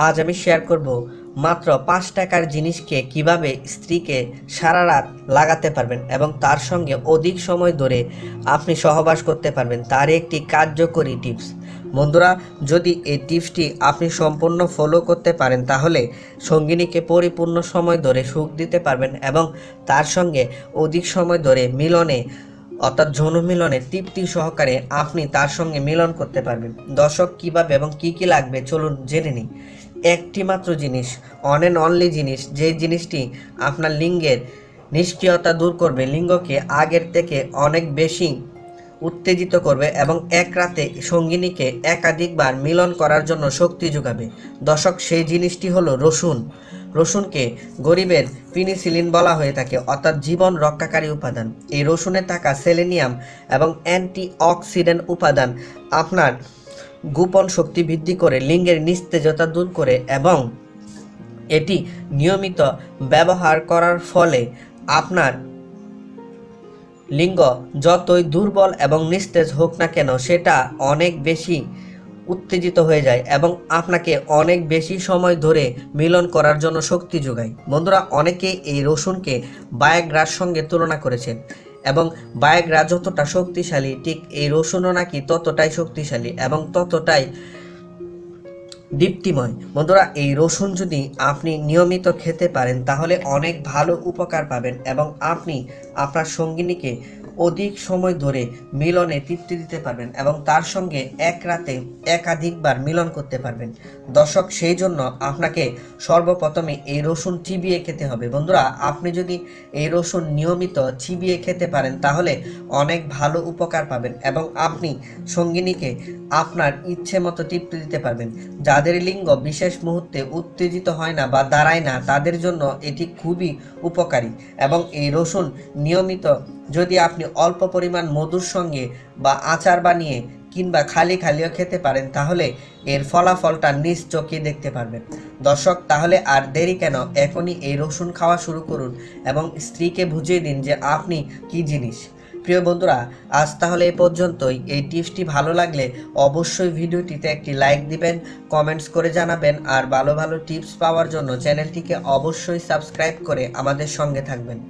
আজ আমি শেয়ার করব মাত্র 5 টাকার জিনিসকে কিভাবে স্ত্রীকে সারা রাত লাগাতে পারবেন এবং তার সঙ্গে অধিক সময় ধরে আপনি সহবাস করতে পারবেন, তার একটি কার্যকরী টিপস। বন্ধুরা, যদি এই টিপসটি আপনি সম্পূর্ণ ফলো করতে পারেন তাহলে সঙ্গিনীকে পরিপূর্ণ সময় ধরে সুখ দিতে পারবেন এবং তার সঙ্গে অধিক সময় ধরে মিলনে অর্থাৎ যৌন মিলনে তৃপ্তি সহকারে আপনি তার সঙ্গে মিলন করতে পারবেন। দর্শক, কিভাবে এবং কি কি লাগবে চলুন জেনে নিই। একটি মাত্র জিনিস, অন অ্যান্ড অনলি জিনিস, যে জিনিসটি আপনার লিঙ্গের নিষ্ক্রিয়তা দূর করবে, লিঙ্গকে আগের থেকে অনেক বেশি উত্তেজিত করবে এবং এক রাতে সঙ্গিনীকে একাধিকবার মিলন করার জন্য শক্তি যোগাবে। দর্শক, সেই জিনিসটি হলো রসুন। রসুনকে গরিবের পিনিসিলিন বলা হয়ে থাকে, অর্থাৎ জীবন রক্ষাকারী উপাদান। এই রসুনে থাকা সেলেনিয়াম এবং অ্যান্টিঅক্সিডেন্ট উপাদান আপনার গোপন শক্তি বৃদ্ধি করে, লিঙ্গের নিস্তেজতা দূর করে এবং এটি নিয়মিত ব্যবহার করার ফলে আপনার লিঙ্গ যতই দুর্বল এবং নিস্তেজ হোক না কেন সেটা অনেক বেশি উত্তেজিত হয়ে যায় এবং আপনাকে অনেক বেশি সময় ধরে মিলন করার জন্য শক্তি যোগায়। বন্ধুরা, অনেকে এই রসুনকে বায়োগ্রার সঙ্গে তুলনা করেছেন এবং বায়োগ্রা যতটা শক্তিশালী, ঠিক এই রসুনও নাকি ততটাই শক্তিশালী এবং ততটাই দীপ্তিময়। বন্ধুরা, এই রসুন যদি আপনি নিয়মিত খেতে পারেন তাহলে অনেক ভালো উপকার পাবেন এবং আপনি আপনার সঙ্গিনীকে অধিক সময় ধরে মিলনে তৃপ্তি দিতে পারবেন এবং তার সঙ্গে এক রাতে একাধিকবার মিলন করতে পারবেন। দর্শক, সেই জন্য আপনাকে সর্বপ্রথমে এই রসুন চিবিয়ে খেতে হবে। বন্ধুরা, আপনি যদি এই রসুন নিয়মিত চিবিয়ে খেতে পারেন তাহলে অনেক ভালো উপকার পাবেন এবং আপনি সঙ্গিনীকে আপনার ইচ্ছে মতো তৃপ্তি দিতে পারবেন। যাদের লিঙ্গ বিশেষ মুহূর্তে উত্তেজিত হয় না বা দাঁড়ায় না তাদের জন্য এটি খুবই উপকারী এবং এই রসুন নিয়মিত যদি আপনি অল্প পরিমাণ মধুর সঙ্গে বা আচার বানিয়ে কিংবা খালিও খেতে পারেন তাহলে এর ফলাফলটা নিজ চোখে দেখতে পারবেন। দর্শক, তাহলে আর দেরি কেন, এখনই এই রসুন খাওয়া শুরু করুন এবং স্ত্রীকে বুঝিয়ে দিন যে আপনি কি জিনিস। প্রিয় বন্ধুরা, আজ তাহলে এই পর্যন্তই। এই টিপসটি ভালো লাগলে অবশ্যই ভিডিওটিতে একটি লাইক দিবেন, কমেন্টস করে জানাবেন আর ভালো ভালো টিপস পাওয়ার জন্য চ্যানেলটিকে অবশ্যই সাবস্ক্রাইব করে আমাদের সঙ্গে থাকবেন।